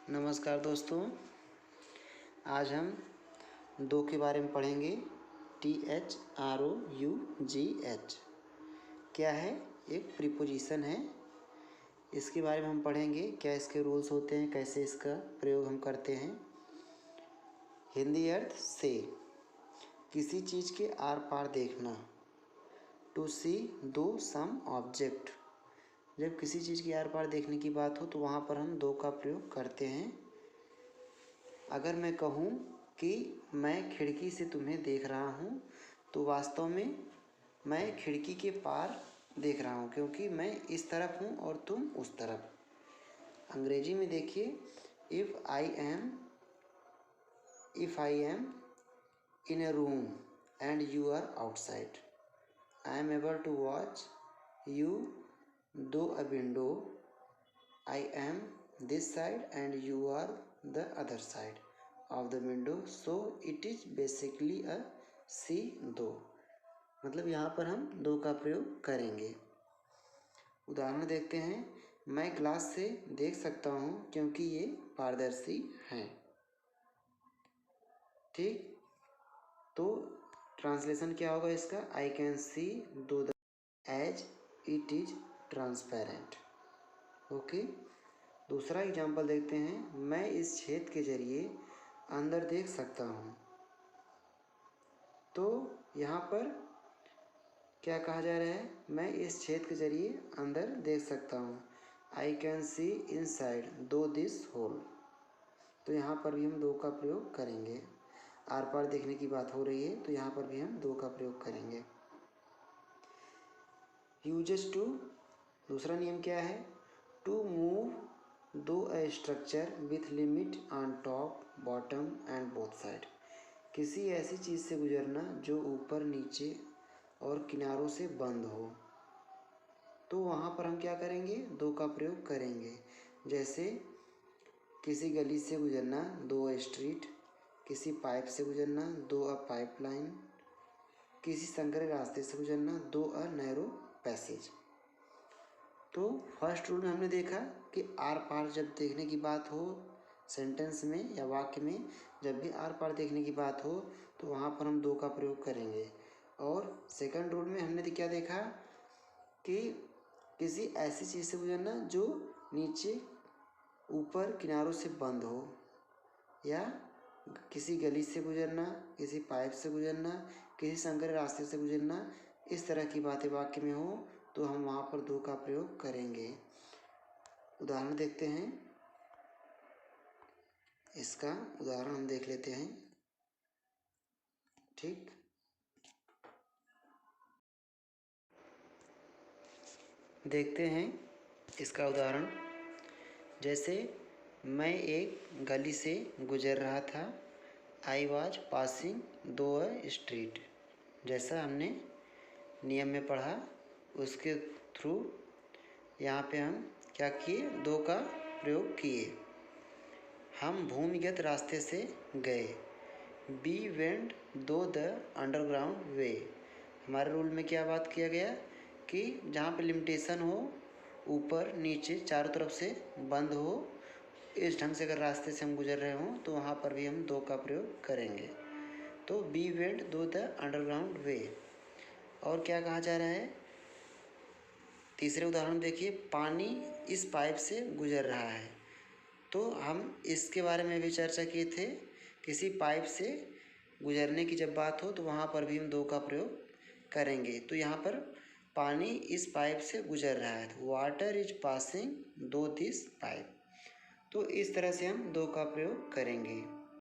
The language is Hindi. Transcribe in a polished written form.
नमस्कार दोस्तों, आज हम दो के बारे में पढ़ेंगे। THROUGH क्या है? एक प्रीपोजिशन है। इसके बारे में हम पढ़ेंगे, क्या इसके रूल्स होते हैं, कैसे इसका प्रयोग हम करते हैं। हिंदी अर्थ से किसी चीज़ के आर पार देखना। टू सी दो सम ऑब्जेक्ट। जब किसी चीज़ की आर पार देखने की बात हो तो वहाँ पर हम दो का प्रयोग करते हैं। अगर मैं कहूँ कि मैं खिड़की से तुम्हें देख रहा हूँ तो वास्तव में मैं खिड़की के पार देख रहा हूँ, क्योंकि मैं इस तरफ हूँ और तुम उस तरफ। अंग्रेजी में देखिए, if I am in a room and you are outside, I am able to watch you through a window. I am this side and you are the other side of the window, so it is basically a see दो। मतलब यहाँ पर हम दो का प्रयोग करेंगे। उदाहरण देखते हैं। मैं ग्लास से देख सकता हूँ क्योंकि ये पारदर्शी हैं। ठीक, तो ट्रांसलेशन क्या होगा इसका? आई can see though the as it is transparent. Okay, दूसरा एग्जाम्पल देखते हैं। मैं इस छेद के जरिए अंदर देख सकता हूँ। तो यहाँ पर क्या कहा जा रहा है? मैं इस छेद के जरिए अंदर देख सकता हूँ। आई कैन सी इनसाइड दो दिस होल। तो यहाँ पर भी हम दो का प्रयोग करेंगे। आर पार देखने की बात हो रही है तो यहाँ पर भी हम दो का प्रयोग करेंगे। यूजेस टू, दूसरा नियम क्या है? To move to a structure with limit on top bottom and both side. किसी ऐसी चीज़ से गुजरना जो ऊपर नीचे और किनारों से बंद हो, तो वहाँ पर हम क्या करेंगे? दो का प्रयोग करेंगे। जैसे किसी गली से गुजरना, दो अ स्ट्रीट। किसी पाइप से गुजरना, दो अ पाइपलाइन। किसी संकरे रास्ते से गुजरना, दो अ नैरो पैसेज। तो फर्स्ट रूल में हमने देखा कि आर पार जब देखने की बात हो सेंटेंस में या वाक्य में, जब भी आर पार देखने की बात हो तो वहाँ पर हम दो का प्रयोग करेंगे। और सेकंड रूल में हमने क्या देखा कि किसी ऐसी चीज़ से गुजरना जो नीचे ऊपर किनारों से बंद हो, या किसी गली से गुजरना, किसी पाइप से गुजरना, किसी संकरे रास्ते से गुजरना, इस तरह की बातें वाक्य में हो तो हम वहाँ पर दो का प्रयोग करेंगे। उदाहरण देखते हैं। इसका उदाहरण हम देख लेते हैं। ठीक, देखते हैं इसका उदाहरण। जैसे मैं एक गली से गुजर रहा था। आई वॉज पासिंग दो अ स्ट्रीट। जैसा हमने नियम में पढ़ा उसके थ्रू यहाँ पे हम क्या किए? दो का प्रयोग किए। हम भूमिगत रास्ते से गए। बी वेंट दो द अंडरग्राउंड वे। हमारे रूल में क्या बात किया गया कि जहाँ पे लिमिटेशन हो, ऊपर नीचे चारों तरफ से बंद हो, इस ढंग से अगर रास्ते से हम गुजर रहे हों तो वहाँ पर भी हम दो का प्रयोग करेंगे। तो बी वेंट दो द अंडरग्राउंड वे। और क्या कहा जा रहा है? तीसरे उदाहरण देखिए, पानी इस पाइप से गुजर रहा है। तो हम इसके बारे में भी चर्चा किए थे। किसी पाइप से गुजरने की जब बात हो तो वहाँ पर भी हम दो का प्रयोग करेंगे। तो यहाँ पर पानी इस पाइप से गुजर रहा है, वाटर इज पासिंग दो दिस पाइप। तो इस तरह से हम दो का प्रयोग करेंगे।